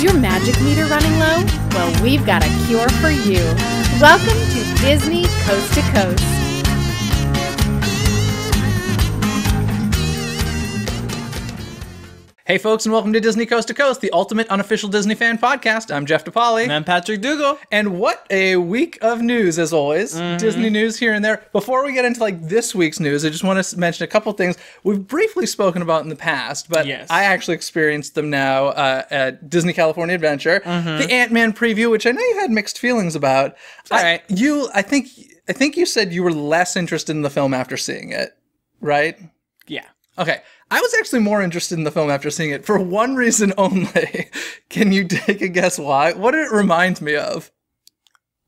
Is your magic meter running low? Well, we've got a cure for you. Welcome to Disney Coast to Coast. Hey folks, and welcome to Disney Coast to Coast, the ultimate unofficial Disney fan podcast. I'm Jeff DePaoli. And I'm Patrick Dougal. And what a week of news, as always. Disney news here and there. Before we get into this week's news, I just want to mention a couple things we've briefly spoken about in the past, but yes. I actually experienced them now at Disney California Adventure. The Ant-Man preview, which I know you had mixed feelings about. All right. I think you said you were less interested in the film after seeing it, right? Yeah. Okay. I was actually more interested in the film after seeing it for one reason only. Can you take a guess why? What did it remind me of?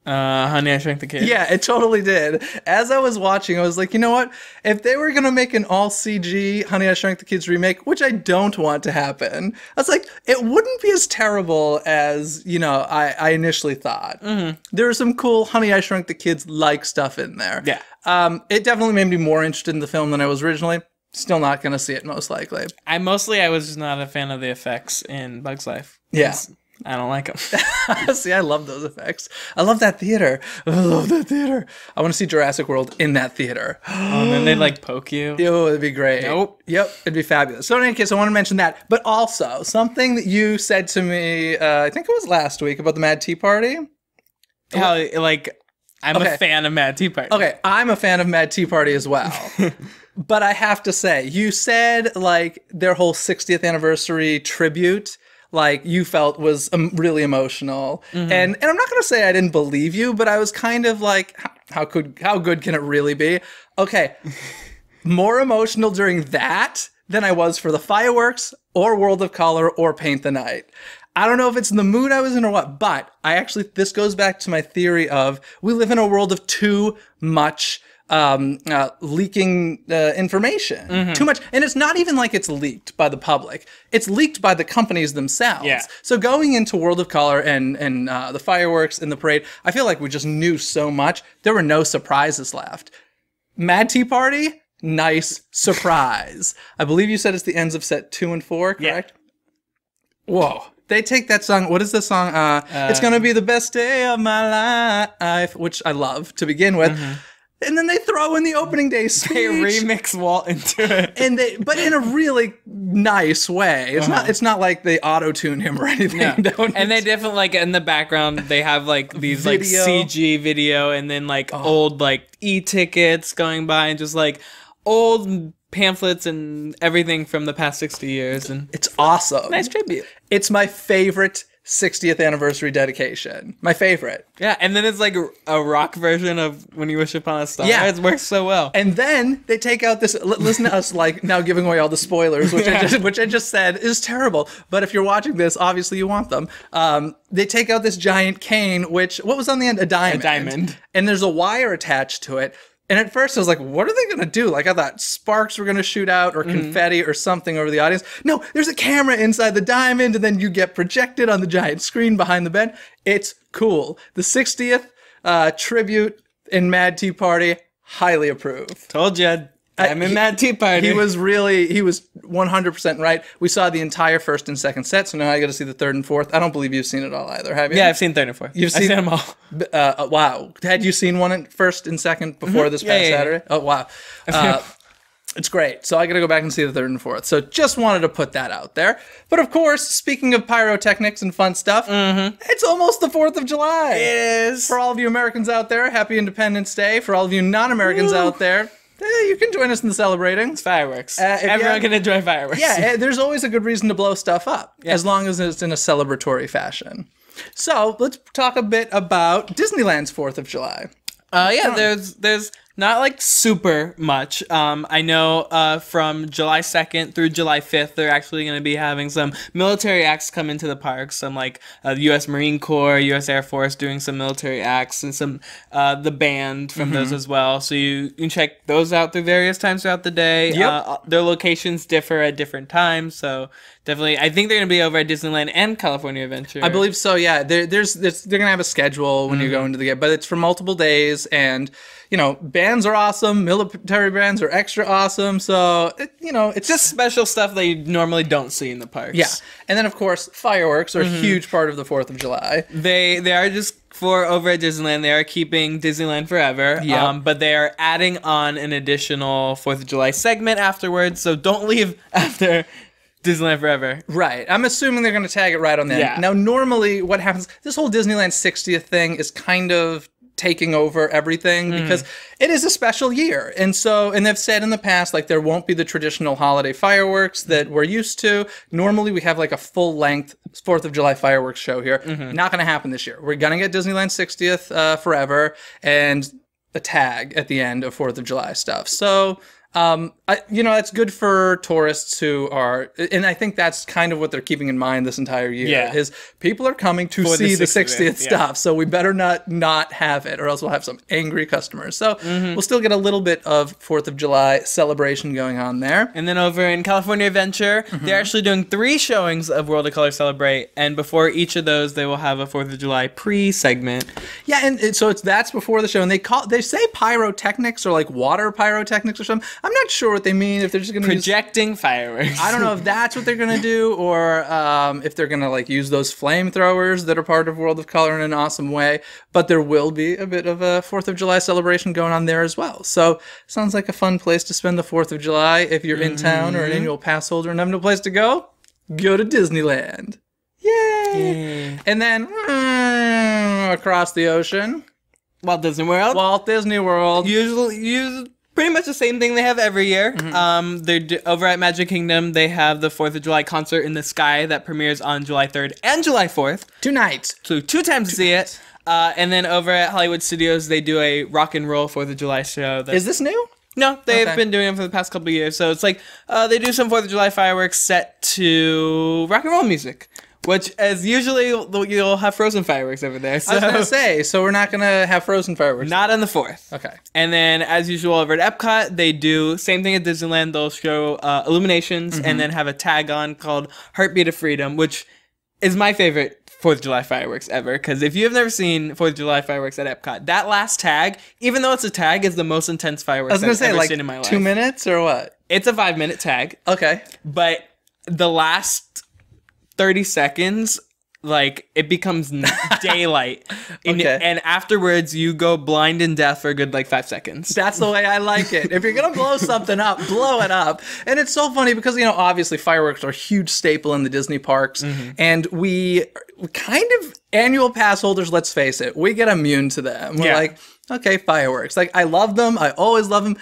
Honey, I Shrunk the Kids. Yeah, it totally did. As I was watching, I was like, you know what? If they were going to make an all-CG Honey, I Shrunk the Kids remake, which I don't want to happen, I was like, it wouldn't be as terrible as, I initially thought. There was some cool Honey, I Shrunk the Kids-like stuff in there. Yeah. It definitely made me more interested in the film than I was originally. Still not going to see it, most likely. I was just not a fan of the effects in Bug's Life. Yeah. I don't like them. See, I love those effects. I love that theater. I want to see Jurassic World in that theater. And then they'd poke you. Oh, it'd be great. Nope. Yep, it'd be fabulous. So in any case, I want to mention that. But also, something that you said to me, I think it was last week, about the Mad Tea Party. How, I'm a fan of Mad Tea Party. Okay, I'm a fan of Mad Tea Party as well. But I have to say, you said, their whole 60th anniversary tribute, you felt was really emotional. And I'm not going to say I didn't believe you, but I was kind of like, how good can it really be? Okay, more emotional during that than I was for the fireworks or World of Color or Paint the Night. I don't know if it's in the mood I was in or what, but this goes back to my theory of we live in a world of too much leaking information. Too much. And it's not even like it's leaked by the public. It's leaked by the companies themselves. Yeah. So going into World of Color and the fireworks and the parade, I feel like we just knew so much. There were no surprises left. Mad Tea Party, nice surprise. I believe you said it's the ends of set 2 and 4, correct? Yeah. Whoa. They take that song, what is the song? It's gonna be the best day of my life, which I love to begin with. And then they throw in the opening day speech. They remix Walt into it. But in a really nice way. It's not like they auto-tune him or anything. No. And they definitely, in the background, they have these CG video and then old e-tickets going by and just old pamphlets and everything from the past 60 years. And it's awesome. Nice tribute. It's my favorite 60th anniversary dedication. My favorite. Yeah, and then it's a rock version of When You Wish Upon a Star. Yeah. It works so well. And then they take out this, listen to us now giving away all the spoilers, which I just said is terrible. But if you're watching this, obviously you want them. They take out this giant cane, what was on the end? A diamond. A diamond. And there's a wire attached to it. And at first I was like, what are they going to do? I thought sparks were going to shoot out or confetti or something over the audience. No, there's a camera inside the diamond and then you get projected on the giant screen behind the bed. It's cool. The 60th tribute in Mad Tea Party, highly approved. Told you. I'm in Mad Tea Party. He was 100% right. We saw the entire first and second set, so now I got to see the third and fourth. I don't believe you've seen it all either, have you? Yeah, I've seen third and fourth. I've seen them all. Wow. Had you seen one in first and second before this past Saturday? Oh, wow. It's great. So I got to go back and see the third and fourth. So just wanted to put that out there. But of course, speaking of pyrotechnics and fun stuff, it's almost the 4th of July. It is. For all of you Americans out there, happy Independence Day. For all of you non-Americans out there, you can join us in the celebrating. It's fireworks. Everyone can enjoy fireworks. Yeah, there's always a good reason to blow stuff up, as long as it's in a celebratory fashion. So let's talk a bit about Disneyland's 4th of July. There's not super much. I know from July 2nd through July 5th, they're actually going to be having some military acts come into the parks. Some the U.S. Marine Corps, U.S. Air Force doing some military acts, and some the band from those as well. So you can check those out through various times throughout the day. Yep. Their locations differ at different times, so definitely, I think they're going to be over at Disneyland and California Adventure. I believe so, yeah. They're going to have a schedule when you go into the game, but it's for multiple days, and bands are awesome, military bands are extra awesome. So, it's Just special stuff that you normally don't see in the parks. yeah. And then, of course, fireworks are a huge part of the 4th of July. They are just for over at Disneyland. They are keeping Disneyland forever. Yep. But they are adding on an additional 4th of July segment afterwards. So don't leave after Disneyland forever. Right. I'm assuming they're going to tag it right on the Yeah. end. Now, normally what happens, this whole Disneyland 60th thing is kind of taking over everything because it is a special year. And they've said in the past, like, there won't be the traditional holiday fireworks that we're used to. Normally we have like a full length 4th of July fireworks show here. Not going to happen this year. We're going to get Disneyland 60th forever and a tag at the end of 4th of July stuff. So, that's good for tourists who are, and I think that's kind of what they're keeping in mind this entire year. Yeah. Is people are coming to For see the 60th 60th stuff, so we better not have it, or else we'll have some angry customers. So we'll still get a little bit of 4th of July celebration going on there. And then over in California Adventure, they're actually doing 3 showings of World of Color Celebrate. And before each of those, they will have a 4th of July pre-segment. Yeah, and that's before the show, and they say pyrotechnics or like water pyrotechnics or something. I'm not sure what they mean, if they're just going to Projecting fireworks. I don't know if that's what they're going to do, or if they're going to like use those flamethrowers that are part of World of Color in an awesome way. But there will be a bit of a 4th of July celebration going on there as well. So sounds like a fun place to spend the 4th of July if you're in town or an annual pass holder and have no place to go to Disneyland. Yay! And then across the ocean, Walt Disney World. Walt Disney World. Usually pretty much the same thing they have every year. Over at Magic Kingdom, they have the 4th of July concert in the sky that premieres on July 3rd and July 4th. 2 nights. So 2 times to see it. And then over at Hollywood Studios, they do a rock and roll 4th of July show. Is this new? No, they've been doing it for the past couple of years. So it's like they do some 4th of July fireworks set to rock and roll music. Which, as usually, you'll have Frozen fireworks over there. So. I was going to say, so we're not going to have Frozen fireworks. Not on the 4th. Okay. And then, as usual, over at Epcot, they do same thing at Disneyland. They'll show Illuminations and then have a tag on called Heartbeat of Freedom, which is my favorite 4th of July fireworks ever. Because if you have never seen 4th of July fireworks at Epcot, that last tag, even though it's a tag, is the most intense fireworks I've ever seen in my life. 2 minutes or what? It's a 5-minute tag. Okay. But the last 30 seconds... like, it becomes daylight. And afterwards, you go blind and deaf for a good, 5 seconds. That's the way I like it. If you're going to blow something up, blow it up. And it's so funny because, obviously fireworks are a huge staple in the Disney parks. And we kind of, annual pass holders, let's face it, we get immune to them. We're like, okay, fireworks. Like, I love them. I always love them.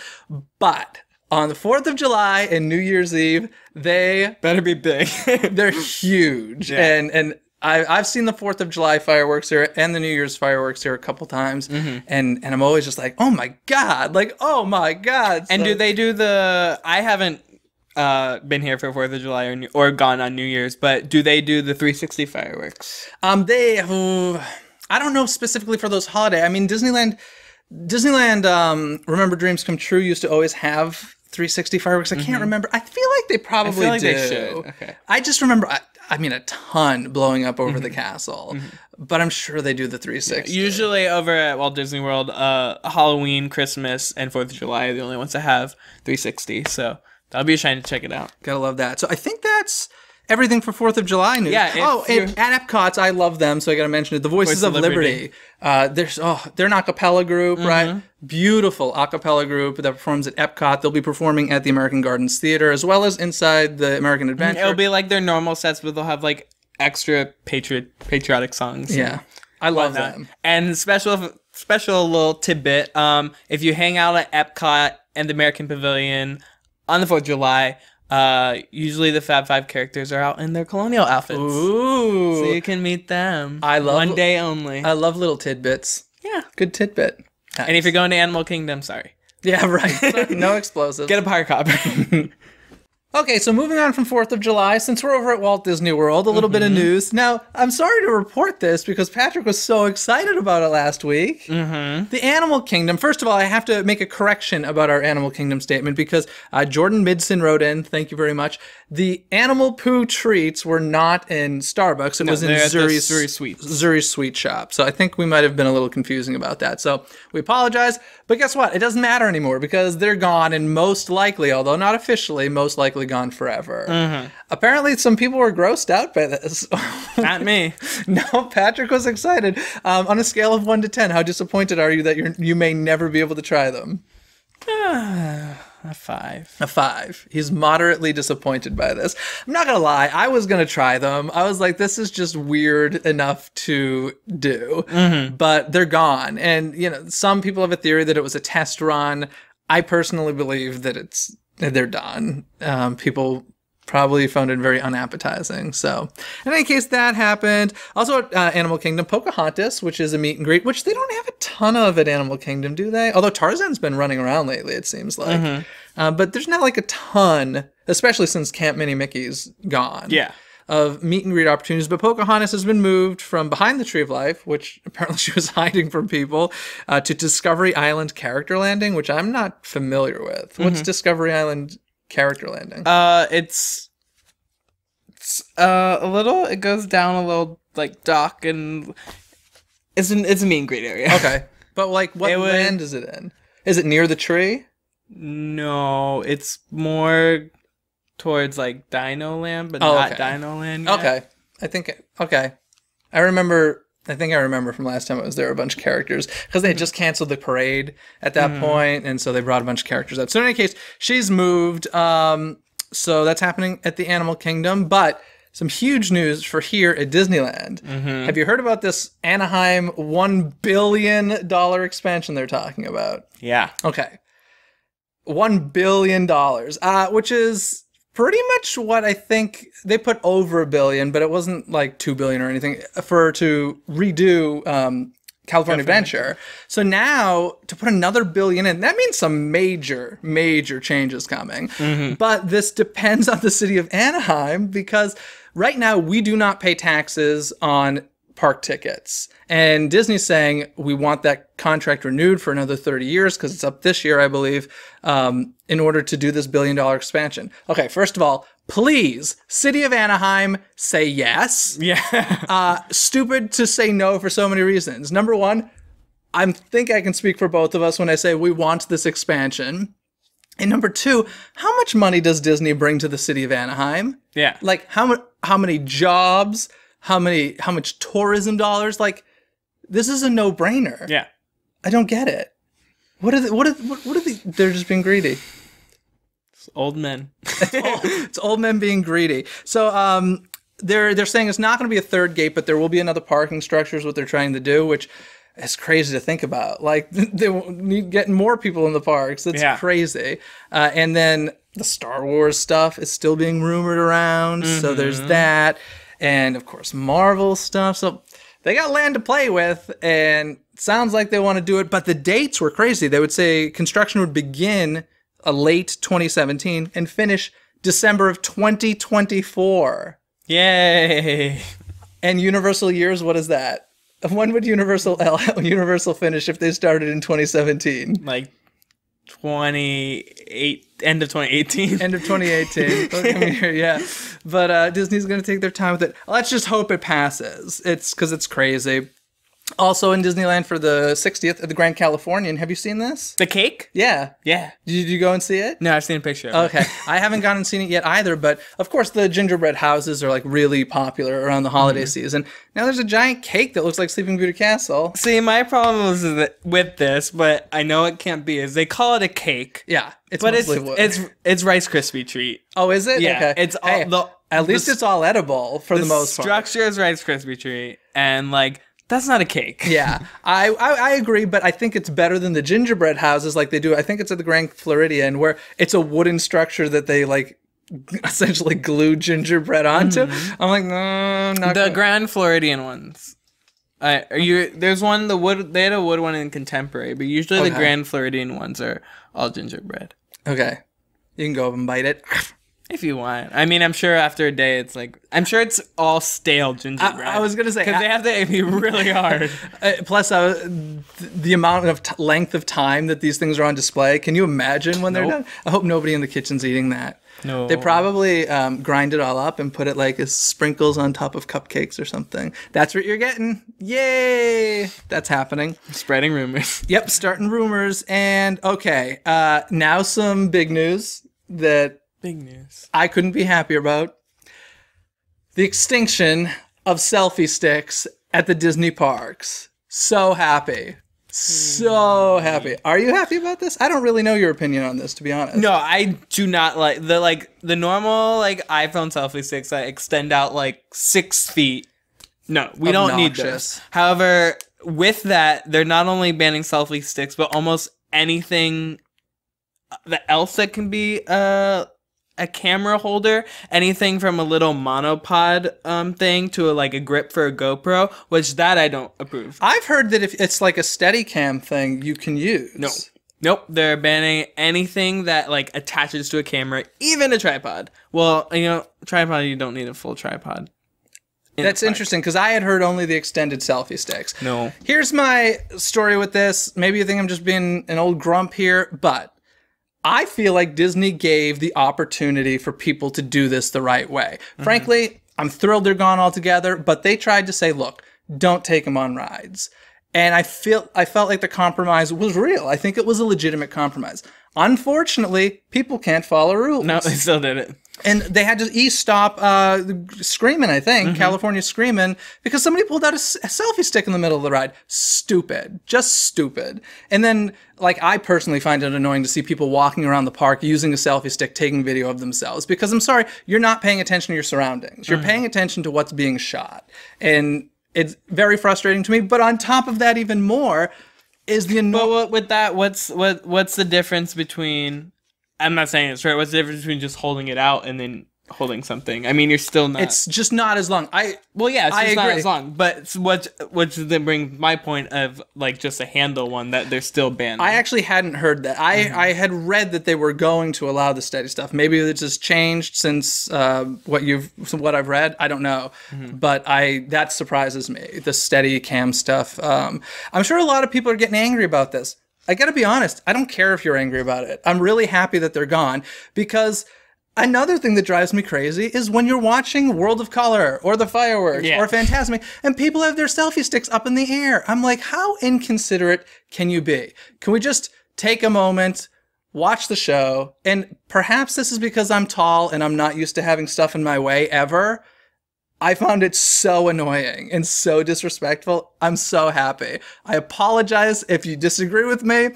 But... on the 4th of July and New Year's Eve, they... better be big. they're huge. Yeah. And I've seen the 4th of July fireworks here and the New Year's fireworks here a couple times. And I'm always just like, oh my God. Like, oh my God. And do they do I haven't been here for 4th of July or gone on New Year's, but do they do the 360 fireworks? I don't know specifically for those holidays. I mean, Disneyland, Remember Dreams Come True used to always have 360 fireworks. I can't remember. I feel like they probably do. They should. Okay. I just remember, a ton blowing up over the castle. But I'm sure they do the 360. Usually over at Walt Disney World, Halloween, Christmas, and 4th of July are the only ones that have 360. So that'll be a shame to check it out. Gotta love that. So I think that's everything for 4th of July news. Yeah. And at Epcot's, I love them, so I gotta mention it. The Voices of Liberty. They're an acapella group, right? Beautiful acapella group that performs at Epcot. They'll be performing at the American Gardens Theater as well as inside the American Adventure. It'll be like their normal sets, but they'll have extra patriotic songs. Yeah, I love them. And special little tidbit: if you hang out at Epcot and the American Pavilion on the 4th of July. Usually the Fab Five characters are out in their colonial outfits. Ooh. So you can meet them. One day only. I love little tidbits. Yeah. Good tidbit. Nice. And if you're going to Animal Kingdom, sorry. Yeah, right. No explosives. Get a Pirate Copper. Okay, so moving on from 4th of July, since we're over at Walt Disney World, a little bit of news. Now, I'm sorry to report this because Patrick was so excited about it last week. The Animal Kingdom. First of all, I have to make a correction about our Animal Kingdom statement because Jordan Midson wrote in, thank you very much, the Animal Poo treats were not in Starbucks. It was in Zuri's Sweet Shop. So I think we might have been a little confusing about that. So we apologize. But guess what? It doesn't matter anymore because they're gone and most likely, although not officially, most likely gone forever. Apparently, some people were grossed out by this. Not me. No, Patrick was excited. On a scale of 1 to 10, how disappointed are you that you may never be able to try them? A 5. A 5. He's moderately disappointed by this. I'm not gonna lie, I was gonna try them. I was like, this is just weird enough to do. But they're gone. And, you know, some people have a theory that it was a test run. I personally believe that they're done. People probably found it very unappetizing. So, in any case, that happened. Also at Animal Kingdom, Pocahontas, which is a meet and greet, which they don't have a ton of at Animal Kingdom, do they? Although Tarzan's been running around lately, it seems like. But there's not like a ton, especially since Camp Minnie Mickey's gone. Yeah. Of meet and greet opportunities, but Pocahontas has been moved from behind the Tree of Life, which apparently she was hiding from people, to Discovery Island Character Landing, which I'm not familiar with. What's Discovery Island Character Landing? It's a little. It goes down a little like dock, and it's a meet and greet area. Okay, but like, what land is it in? Is it near the tree? No, it's more towards like Dino Land, but not Dino Land yet. Okay. I think I remember from last time I was there a bunch of characters because they had just canceled the parade at that point, and so they brought a bunch of characters up. So in any case, she's moved. So that's happening at the Animal Kingdom, but some huge news for here at Disneyland. Have you heard about this Anaheim $1 billion expansion they're talking about? Yeah. Okay. $1 billion, which is pretty much what I think they put over $1 billion, but it wasn't like $2 billion or anything to redo California Adventure. So now to put another $1 billion in, that means some major changes coming. But this depends on the city of Anaheim because right now we do not pay taxes on park tickets. And Disney's saying we want that contract renewed for another 30 years because it's up this year, I believe, in order to do this $1 billion expansion. Okay, first of all, please, City of Anaheim, say yes. Yeah. Stupid to say no for so many reasons. Number one, I think I can speak for both of us when I say we want this expansion. And number two, how much money does Disney bring to the City of Anaheim? Yeah. Like how many jobs? How much tourism dollars? Like, this is a no-brainer. Yeah. I don't get it. What are the they're just being greedy. It's old men. It's old men being greedy. So they're saying it's not going to be a third gate, but there will be another parking structure is what they're trying to do, which is crazy to think about. Like, they need getting more people in the parks. That's crazy. And then the Star Wars stuff is still being rumored around. So there's that. And, of course, Marvel stuff. So they got land to play with, and it sounds like they want to do it. But the dates were crazy. They would say construction would begin late 2017 and finish December of 2024. Yay. And Universal years, what is that? When would Universal finish if they started in 2017? Like end of 2018. End of 2018. Look at me here, yeah. But Disney's going to take their time with it. Let's just hope it passes. It's because it's crazy. Also in Disneyland for the 60th at the Grand Californian. Have you seen this? The cake? Yeah. Yeah. Did you go and see it? No, I've seen a picture of it. Okay. I haven't gone and seen it yet either, but of course the gingerbread houses are like really popular around the holiday season. Now there's a giant cake that looks like Sleeping Beauty Castle. See, my problem is that with this, but I know it can't be, is they call it a cake. Yeah. It's but mostly wood. it's Rice Krispie treat. Oh, is it? Yeah. Okay. It's all at least it's all edible for the most part. The structure is Rice Krispie treat, and like that's not a cake. Yeah, I agree, but I think it's better than the gingerbread houses like they do. I think it's at the Grand Floridian where it's a wooden structure that they like essentially glue gingerbread onto. I'm like, no, not the Grand Floridian ones. There's one they had a wood one in Contemporary, but usually the Grand Floridian ones are all gingerbread. Okay, you can go up and bite it. If you want. I mean, I'm sure after a day, it's like, I'm sure it's all stale gingerbread. I was going to say. Because they have to be really hard. Plus, the amount of length of time that these things are on display. Can you imagine when they're done? I hope nobody in the kitchen's eating that. No. They probably grind it all up and put it like as sprinkles on top of cupcakes or something. That's what you're getting. Yay! That's happening. Spreading rumors. Yep, starting rumors. And okay, now some big news that Big news. I couldn't be happier about. The extinction of selfie sticks at the Disney parks. So happy. So happy. Are you happy about this? I don't really know your opinion on this, to be honest. No, I do not like the normal iPhone selfie sticks that extend out 6 feet. No, we don't need this. However, with that, they're not only banning selfie sticks, but almost anything else that can be a camera holder, anything from a little monopod thing to a grip for a GoPro, which that I don't approve. I've heard that if it's like a Steadicam thing, you can use. Nope, they're banning anything that attaches to a camera, even a tripod. Well, tripod, you don't need a full tripod. That's interesting, because I had heard only the extended selfie sticks. No. Here's my story with this. Maybe you think I'm just being an old grump here, but I feel like Disney gave the opportunity for people to do this the right way. Frankly, I'm thrilled they're gone altogether, but they tried to say, look, don't take them on rides. And I felt like the compromise was real. I think it was a legitimate compromise. Unfortunately, people can't follow rules. No, they still did it. And they had to stop Screamin', I think, California Screamin', because somebody pulled out a selfie stick in the middle of the ride. Stupid. Just stupid. And then, I personally find it annoying to see people walking around the park using a selfie stick, taking video of themselves. Because I'm sorry, you're not paying attention to your surroundings. You're paying attention to what's being shot. And it's very frustrating to me. But on top of that, even more, is the But with that, what's the difference between... I'm not saying it's right. What's the difference between just holding it out and then holding something? I mean, you're still not... It's just not as long. It's just not as long. But what then brings my point of, just a handle one that they're still banning. I actually hadn't heard that. I had read that they were going to allow the steady stuff. Maybe it's just changed since what I've read. I don't know. But that surprises me, the steady cam stuff. I'm sure a lot of people are getting angry about this. I gotta be honest, I don't care if you're angry about it. I'm really happy that they're gone, because another thing that drives me crazy is when you're watching World of Color or the fireworks or Fantasmic and people have their selfie sticks up in the air. I'm like, how inconsiderate can you be? Can we just take a moment, watch the show, and perhaps this is because I'm tall and I'm not used to having stuff in my way ever. I found it so annoying and so disrespectful. I'm so happy. I apologize if you disagree with me.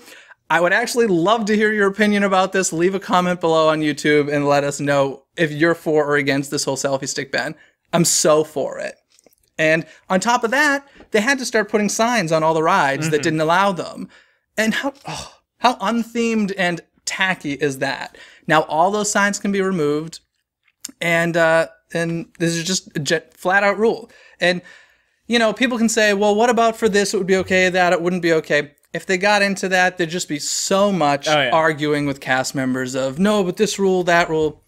I would actually love to hear your opinion about this. Leave a comment below on YouTube and let us know if you're for or against this whole selfie stick ban. I'm so for it. And on top of that, they had to start putting signs on all the rides that didn't allow them. And how unthemed and tacky is that? Now all those signs can be removed, and this is just a flat out rule. And, people can say, well, what about for this? It would be okay. That it wouldn't be okay. If they got into that, there'd just be so much arguing with cast members of, no, but this rule, that rule.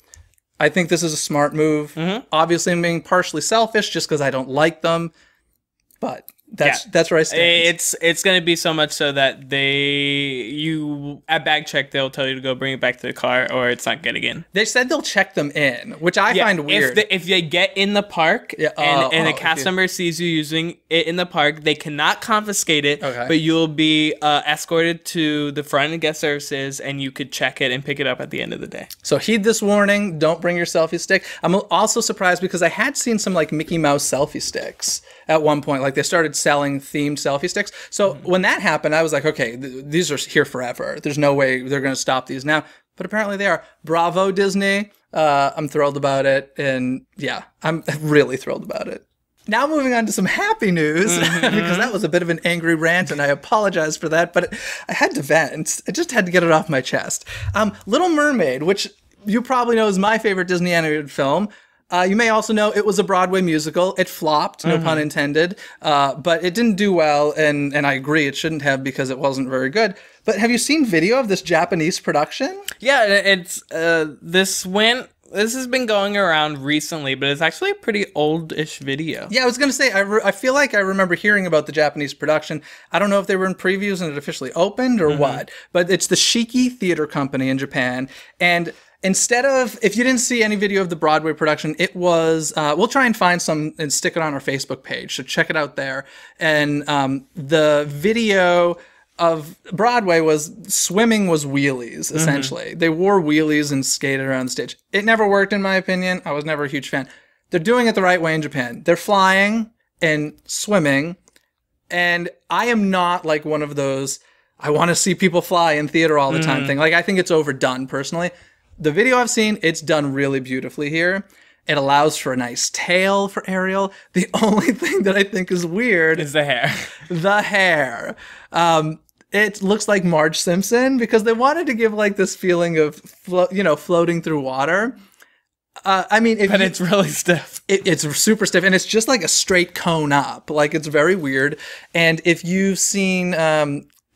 I think this is a smart move. Obviously, I'm being partially selfish just because I don't like them. But that's where I stand. It's going to be so much so that at bag check, they'll tell you to go bring it back to the car or it's not getting in. They said they'll check them in, which I find weird. If they get in the park and a cast member sees you using it in the park, they cannot confiscate it, but you'll be escorted to the front of guest services and you could check it and pick it up at the end of the day. So heed this warning. Don't bring your selfie stick. I'm also surprised because I had seen some Mickey Mouse selfie sticks at one point. They started selling themed selfie sticks. So when that happened, I was like, okay, these are here forever. There's no way they're going to stop these now. But apparently they are. Bravo, Disney. I'm thrilled about it. And yeah, I'm really thrilled about it. Now moving on to some happy news, because that was a bit of an angry rant, and I apologize for that, but I had to vent. I just had to get it off my chest. Little Mermaid, which you probably know is my favorite Disney animated film. You may also know it was a Broadway musical. It flopped, no pun intended, but it didn't do well, and I agree it shouldn't have because it wasn't very good. But have you seen video of this Japanese production? Yeah, it's this went this has been going around recently, but it's actually a pretty old-ish video. Yeah, I was going to say, I feel like I remember hearing about the Japanese production. I don't know if they were in previews and it officially opened or what, but it's the Shiki Theater Company in Japan. And instead of, if you didn't see any video of the Broadway production, it was, we'll try and find some and stick it on our Facebook page, so check it out there. And the video of Broadway was swimming was wheelies, essentially. They wore wheelies and skated around the stage. It never worked, in my opinion. I was never a huge fan. They're doing it the right way in Japan. They're flying and swimming, and I am not like one of those, I want to see people fly in theater all the time thing. Like, I think it's overdone, personally. The video I've seen, it's done really beautifully here. It allows for a nice tail for Ariel. The only thing that I think is weird is the hair. The hair. It looks like Marge Simpson because they wanted to give like this feeling of floating through water. I mean, but it's really stiff. It's super stiff, and it's just like a straight cone up. Like, it's very weird. And if you've seen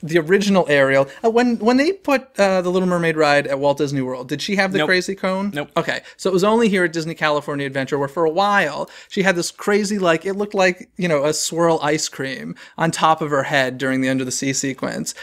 the original Ariel, when they put the Little Mermaid ride at Walt Disney World, did she have the crazy cone? Nope. Okay, so it was only here at Disney California Adventure where for a while she had this crazy, like, it looked like, a swirl ice cream on top of her head during the Under the Sea sequence.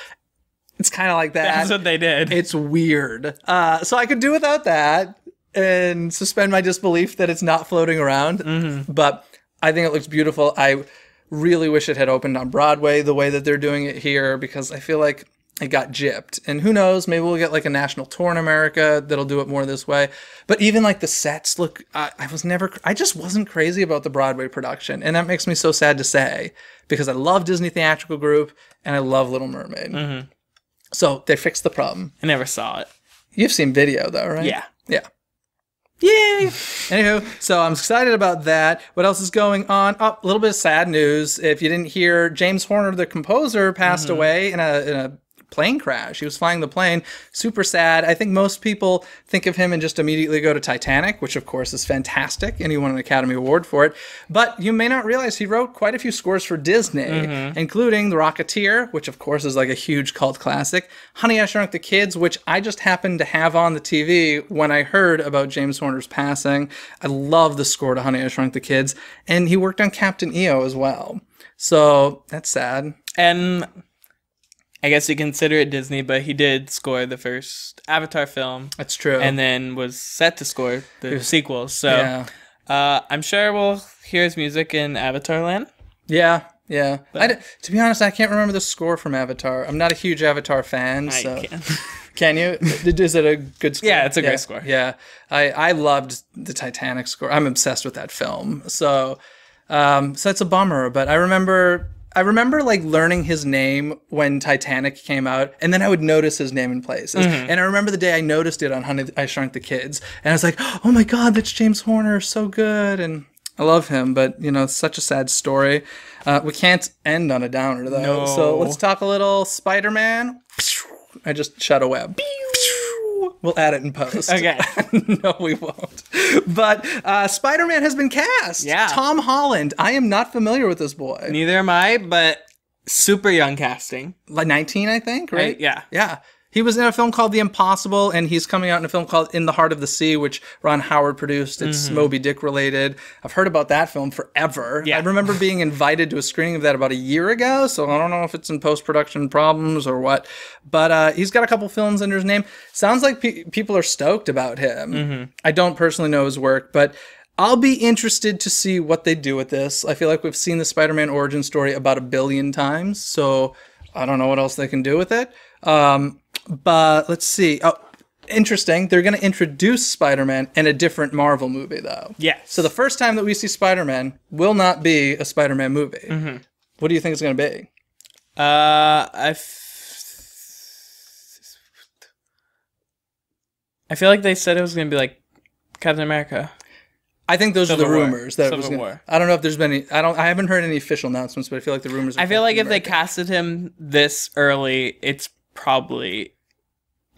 It's kind of like that. That's what they did. It's weird. So I could do without that and suspend my disbelief that it's not floating around. But I think it looks beautiful. I really wish it had opened on Broadway the way that they're doing it here, because I feel like it got gypped. And who knows, maybe we'll get like a national tour in America that'll do it more this way. But even like the sets look, I just wasn't crazy about the Broadway production. And that makes me so sad to say, because I love Disney Theatrical Group and I love Little Mermaid. So they fixed the problem. I never saw it. You've seen video though, right? Yeah. Yeah. Yay! Anywho, so I'm excited about that. What else is going on? Oh, a little bit of sad news. If you didn't hear, James Horner, the composer, passed away in a plane crash. He was flying the plane. Super sad. I think most people think of him and just immediately go to Titanic, which of course is fantastic, and he won an Academy Award for it. But you may not realize he wrote quite a few scores for Disney, including The Rocketeer, which of course is like a huge cult classic, Honey, I Shrunk the Kids, which I just happened to have on the TV when I heard about James Horner's passing. I love the score to Honey, I Shrunk the Kids, and he worked on Captain EO as well. So that's sad. And I guess you consider it Disney, but he did score the first Avatar film. That's true. And then was set to score the sequels. So I'm sure we'll hear his music in Avatar Land. Yeah. To be honest, I can't remember the score from Avatar. I'm not a huge Avatar fan. So. I can. Can you? Is it a good score? Yeah, it's a great score. Yeah. I loved the Titanic score. I'm obsessed with that film. So that's a bummer. But I remember like learning his name when Titanic came out, and then I would notice his name in places. And I remember the day I noticed it on Honey, I Shrunk the Kids, and I was like, oh my God, that's James Horner, so good. And I love him, but it's such a sad story. We can't end on a downer though. No. So let's talk a little Spider-Man. I just shot a web. We'll add it in post. Okay. No, we won't. But Spider-Man has been cast. Yeah. Tom Holland. I am not familiar with this boy. Neither am I, but super young casting. Like 19, I think, right? Yeah. Yeah. He was in a film called The Impossible, and he's coming out in a film called In the Heart of the Sea, which Ron Howard produced. It's Moby Dick related. I've heard about that film forever. Yeah. I remember being invited to a screening of that about a year ago, so I don't know if it's in post-production problems or what. But he's got a couple films under his name. Sounds like people are stoked about him. I don't personally know his work, but I'll be interested to see what they do with this. I feel like we've seen the Spider-Man origin story about 1 billion times, so I don't know what else they can do with it. But let's see. Oh, interesting. They're going to introduce Spider-Man in a different Marvel movie, though. Yes. So the first time that we see Spider-Man will not be a Spider-Man movie. What do you think it's going to be? I feel like they said it was going to be like Captain America. I think those are the rumors that it was Civil gonna, War. I don't know if there's been any. I haven't heard any official announcements, but I feel like the rumors. I feel like if they casted him this early, it's probably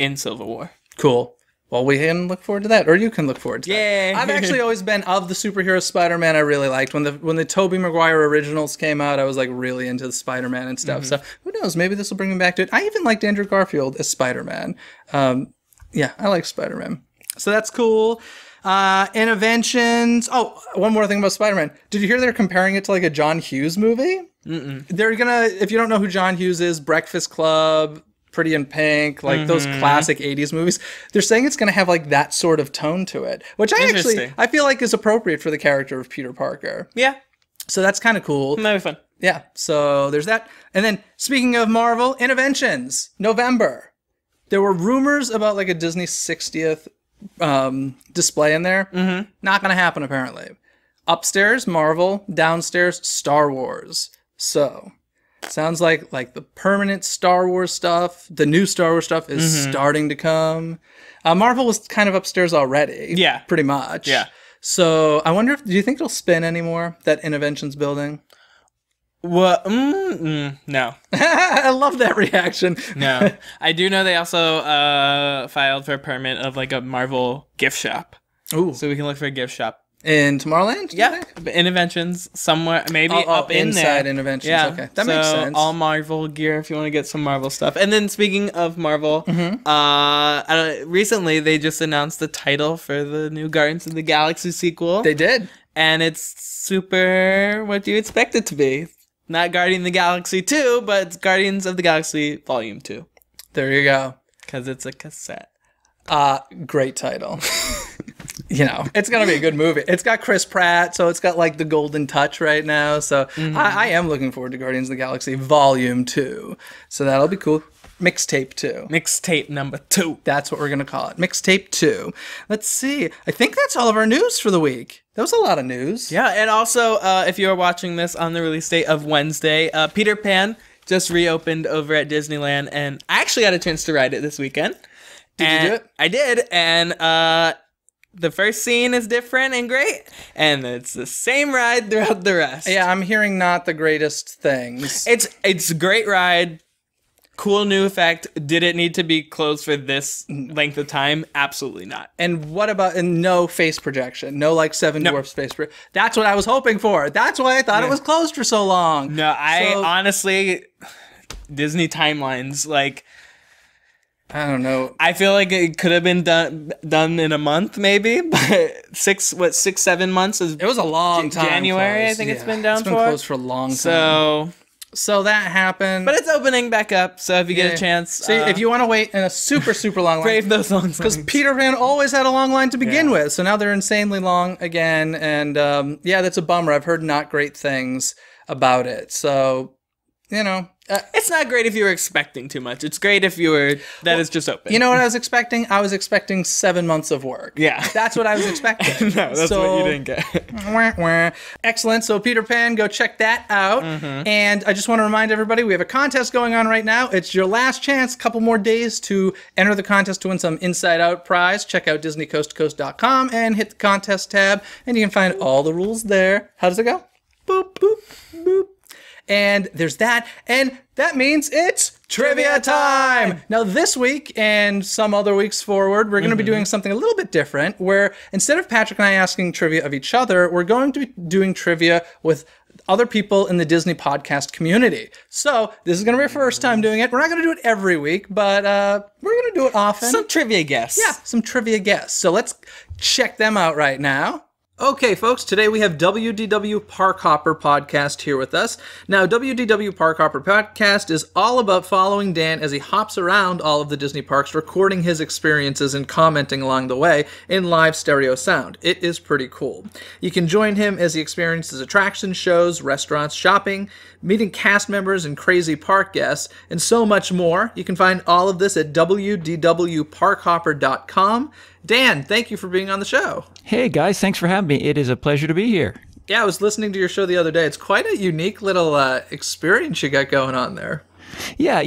in Civil War. Cool. Well, we can look forward to that, or you can look forward to Yay. that. I've actually always been of the superhero Spider-Man. I really liked when the Tobey Maguire originals came out. I was like really into the Spider-Man and stuff. So who knows? Maybe this will bring me back to it. I even liked Andrew Garfield as Spider-Man. Yeah, I like Spider-Man. So that's cool. Innoventions. Oh, one more thing about Spider-Man. Did you hear they're comparing it to like a John Hughes movie? They're gonna, if you don't know who John Hughes is, Breakfast Club, Pretty in Pink, like those classic 80s movies, they're saying it's gonna have like that sort of tone to it, which I feel like is appropriate for the character of Peter Parker. Yeah. So that's kind of cool. That'd be fun. Yeah, so there's that. And then, speaking of Marvel, Innoventions, November. There were rumors about like a Disney 60th display in there. Not going to happen, apparently. Upstairs, Marvel. Downstairs, Star Wars. So, sounds like the permanent Star Wars stuff, the new Star Wars stuff is starting to come. Marvel was kind of upstairs already. Yeah. Pretty much. Yeah. So, I wonder do you think it'll spin anymore, that Innoventions building? What? No. I love that reaction. No. I do know they also filed for a permit of like a Marvel gift shop. Ooh. So we can look for a gift shop. In Tomorrowland? Yeah. Innoventions somewhere, maybe up in inside there. Innoventions. Yeah. Okay. That makes sense. All Marvel gear if you want to get some Marvel stuff. And then speaking of Marvel, recently they just announced the title for the new Guardians of the Galaxy sequel. They did. And it's super, what do you expect it to be? Not Guardian of the Galaxy 2, but it's Guardians of the Galaxy Volume 2. There you go. Because it's a cassette. Great title. You know, it's going to be a good movie. It's got Chris Pratt, so it's got like the golden touch right now. So I am looking forward to Guardians of the Galaxy Volume 2. So that'll be cool. Mixtape 2. Mixtape number 2. That's what we're going to call it. Mixtape 2. Let's see. I think that's all of our news for the week. That was a lot of news. Yeah, and also, if you are watching this on the release date of Wednesday, Peter Pan just reopened over at Disneyland, and I actually had a chance to ride it this weekend. Did you do it? I did, and the first scene is different and great, and it's the same ride throughout the rest. Yeah, I'm hearing not the greatest things. It's a great ride. Cool new effect. Did it need to be closed for this length of time? Absolutely not. And what about no face projection? No like Seven Dwarfs face projection? That's what I was hoping for. That's why I thought it was closed for so long. No, honestly, Disney timelines, like, I don't know. I feel like it could have been done in a month, maybe, but 7 months is. It was a long time. January, closed. I think it's been down for. Closed for a long time. So that happened. But it's opening back up, so if you get a chance. See, if you want to wait in a super, super long line. Brave those long lines. Because Peter Pan always had a long line to begin with, so now they're insanely long again. And that's a bummer. I've heard not great things about it. So, you know. It's not great if you were expecting too much. It's great if you were, it's just open. You know what I was expecting? I was expecting 7 months of work. Yeah. That's what I was expecting. No, that's what you didn't get. Excellent. So Peter Pan, go check that out. And I just want to remind everybody, we have a contest going on right now. It's your last chance, couple more days to enter the contest to win some Inside Out prize. Check out DisneyCoastToCoast.com and hit the contest tab, and you can find all the rules there. How does it go? Boop, boop, boop. And there's that. And that means it's trivia time. Now, this week and some other weeks forward, we're going to be doing something a little bit different, where instead of Patrick and I asking trivia of each other, we're going to be doing trivia with other people in the Disney podcast community. So this is going to be our first time doing it. We're not going to do it every week, but we're going to do it often. Some trivia guests. Yeah, some trivia guests. So let's check them out right now. Okay, folks, today we have WDW Park Hopper Podcast here with us. Now, WDW Park Hopper Podcast is all about following Dan as he hops around all of the Disney parks, recording his experiences and commenting along the way in live stereo sound. It is pretty cool. You can join him as he experiences attractions, shows, restaurants, shopping, meeting cast members and crazy park guests, and so much more. You can find all of this at wdwparkhopper.com. Dan, thank you for being on the show. Hey guys, thanks for having me. It is a pleasure to be here. Yeah, I was listening to your show the other day. It's quite a unique little experience you got going on there. Yeah,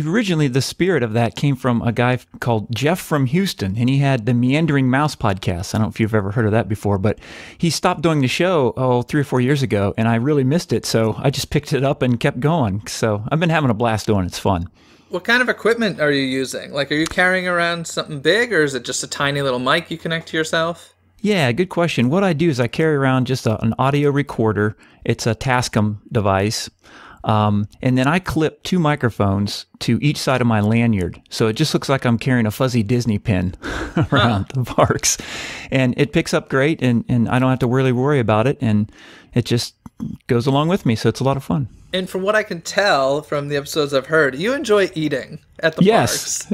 originally the spirit of that came from a guy called Jeff from Houston, and he had the Meandering Mouse podcast. I don't know if you've ever heard of that before, but he stopped doing the show 3 or 4 years ago, and I really missed it, so I just picked it up and kept going. So I've been having a blast doing it. It's fun. What kind of equipment are you using? Like, are you carrying around something big, or is it just a tiny little mic you connect to yourself? Yeah, good question. What I do is I carry around just an audio recorder. It's a Tascam device. And then I clip 2 microphones to each side of my lanyard. So it just looks like I'm carrying a fuzzy Disney pin around the parks. And it picks up great, and I don't have to really worry about it. And it just goes along with me. So it's a lot of fun. And from what I can tell from the episodes I've heard, you enjoy eating at the parks.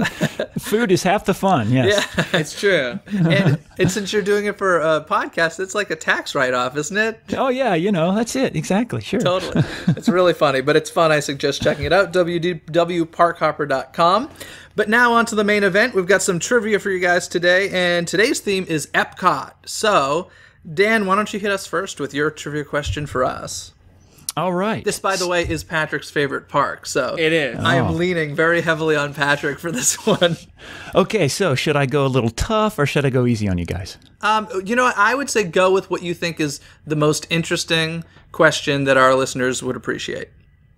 Food is half the fun, yes. Yeah, It's true. and since you're doing it for a podcast, it's like a tax write-off, isn't it? Oh, yeah, that's it. Exactly, sure. Totally. It's really funny, but it's fun. I suggest checking it out, www.parkhopper.com. But now on to the main event. We've got some trivia for you guys today, and today's theme is Epcot. So, Dan, why don't you hit us first with your trivia question for us? All right. This, by the way, is Patrick's favorite park, so It is. I am leaning very heavily on Patrick for this one. Okay, so should I go a little tough or should I go easy on you guys? You know what? I would say go with what you think is the most interesting question that our listeners would appreciate.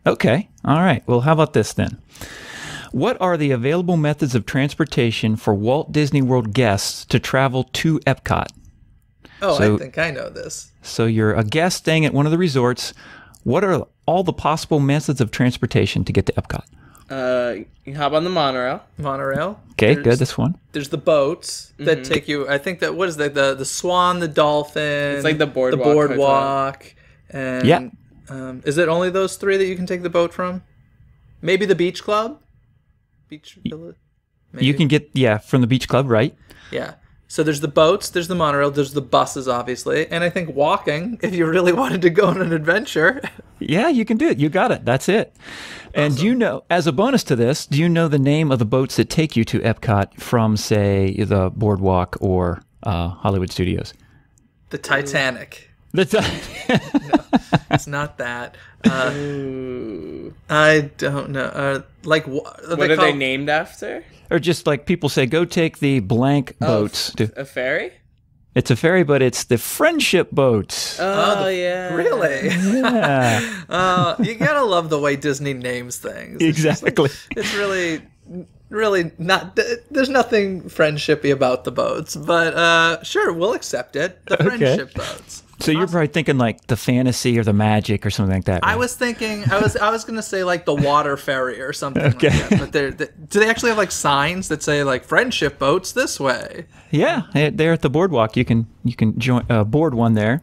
Okay, all right. Well, how about this then? What are the available methods of transportation for Walt Disney World guests to travel to Epcot? Oh, So- I think I know this. So you're a guest staying at one of the resorts. What are all the possible methods of transportation to get to Epcot? You hop on the monorail. Monorail. Okay, There's- good. This one. There's the boats that take you. I think that what is that? The Swan, the Dolphin. It's like the boardwalk The boardwalk. And Yeah. is it only those 3 that you can take the boat from? Maybe the Beach Club. Beach Village. Maybe. You can get, from the beach club, right? Yeah. So there's the boats, there's the monorail, there's the buses, obviously, and I think walking, if you really wanted to go on an adventure. Yeah, you can do it. You got it. That's it. And do you know, as a bonus to this, do you know the name of the boats that take you to Epcot from, say, the boardwalk or Hollywood Studios? The Titanic. The It's not that. I don't know. What are they named after? Or just like people say, go take the blank boats. A ferry? It's a ferry, but it's the friendship boats. Oh, yeah. Really? Yeah, You gotta love the way Disney names things. exactly. It's really not. There's nothing friendshipy about the boats, but sure, we'll accept it. The friendship boats. So you're probably thinking like the fantasy or the magic or something like that. Right? I was thinking, I was gonna say like the water ferry or something like that. But do they actually have like signs that say like friendship boats this way? Yeah, they're at the boardwalk. You can join board one there.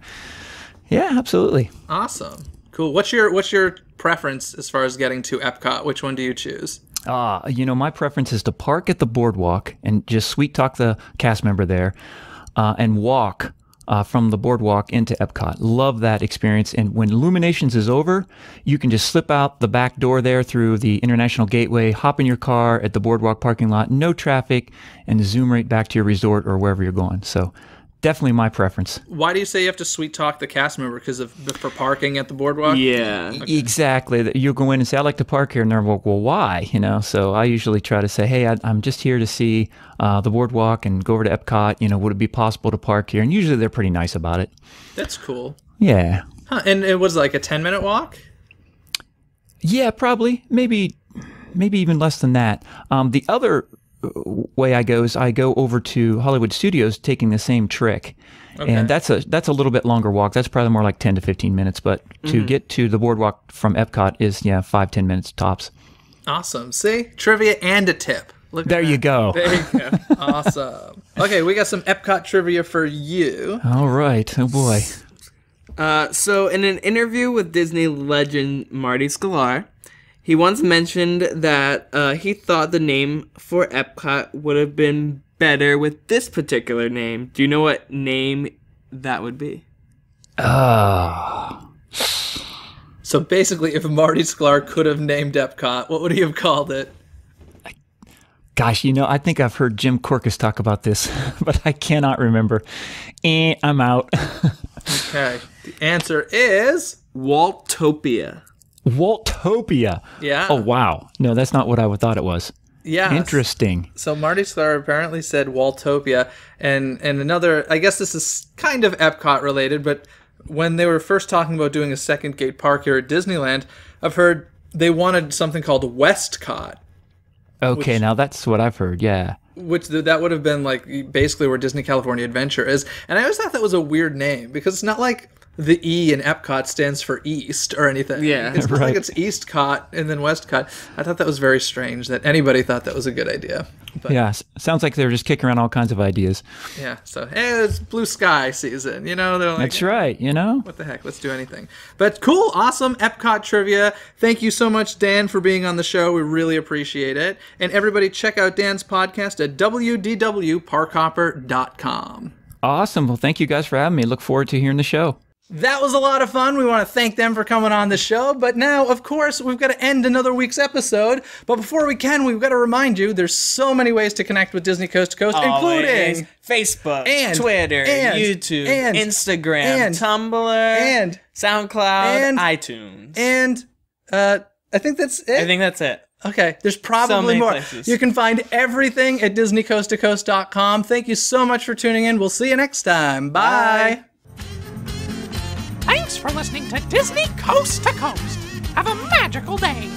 Yeah, absolutely. Awesome, cool. What's your preference as far as getting to Epcot? Which one do you choose? My preference is to park at the boardwalk and just sweet talk the cast member there, and walk from the boardwalk into Epcot. Love that experience. And when Illuminations is over, you can just slip out the back door there through the International Gateway, hop in your car at the boardwalk parking lot, no traffic, and zoom right back to your resort or wherever you're going. So definitely my preference. Why do you say you have to sweet talk the cast member? Because for parking at the boardwalk? Yeah. Exactly. You'll go in and say, I'd like to park here. And they're like, well, why? So I usually try to say, hey, I'm just here to see the boardwalk and go over to Epcot. Would it be possible to park here? And usually they're pretty nice about it. That's cool. Yeah. Huh, and it was like a 10-minute walk? Yeah, probably. Maybe even less than that. The other way I go is I go over to Hollywood Studios taking the same trick. Okay. And that's a little bit longer walk. That's probably more like 10 to 15 minutes. But to get to the boardwalk from Epcot is, 5-10 minutes tops. Awesome. See? Trivia and a tip. Look there you go. There you go. Awesome. Okay, we got some Epcot trivia for you. All right. Oh, boy. So in an interview with Disney legend Marty Sklar, he once mentioned that he thought the name for Epcot would have been better with this particular name. Do you know what name that would be? So basically, if Marty Sklar could have named Epcot, what would he have called it? Gosh, I think I've heard Jim Korkis talk about this, but I cannot remember. I'm out. Okay. The answer is... Waltopia. Waltopia. Yeah. Oh, wow. No, that's not what I thought it was. Yeah. Interesting. So Marty Sklar apparently said Waltopia, and another, I guess this is kind of Epcot related, but when they were first talking about doing a second gate park here at Disneyland, I've heard they wanted something called Westcott. Okay, now that's what I've heard, yeah. Which that would have been like basically where Disney California Adventure is. And I always thought that was a weird name because it's not like the E in Epcot stands for East or anything. Yeah. It's not Right. like it's Eastcot and then Westcot. I thought that was very strange that anybody thought that was a good idea. But Yeah, sounds like they're just kicking around all kinds of ideas. yeah, so hey, it's blue sky season. You know, they're like, That's right, you know? what the heck? Let's do anything. But cool, awesome Epcot trivia. Thank you so much, Dan, for being on the show. We really appreciate it. And everybody check out Dan's podcast at wdwparkhopper.com. Awesome. Well, thank you guys for having me. Look forward to hearing the show. That was a lot of fun. We want to thank them for coming on the show. But now, of course, we've got to end another week's episode. But before we can, we've got to remind you there's so many ways to connect with Disney Coast to Coast, Always. including Facebook, and Twitter, and YouTube, and Instagram, and Tumblr, and SoundCloud, and iTunes. and I think that's it. I think that's it. Okay, there's probably many more. places. You can find everything at DisneyCoastToCoast.com. Thank you so much for tuning in. We'll see you next time. Bye. Thanks for listening to Disney Coast to Coast. Have a magical day.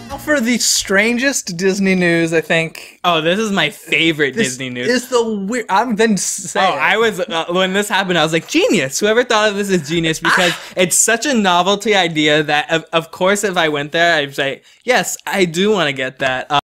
Now for the strangest Disney news, I think. Oh, this is my favorite This Disney news. is the weird. I'm then saying. Oh, I was when this happened, I was like, genius! Whoever thought of this is genius because it's such a novelty idea that, of course, if I went there, I'd say, yes, I do want to get that.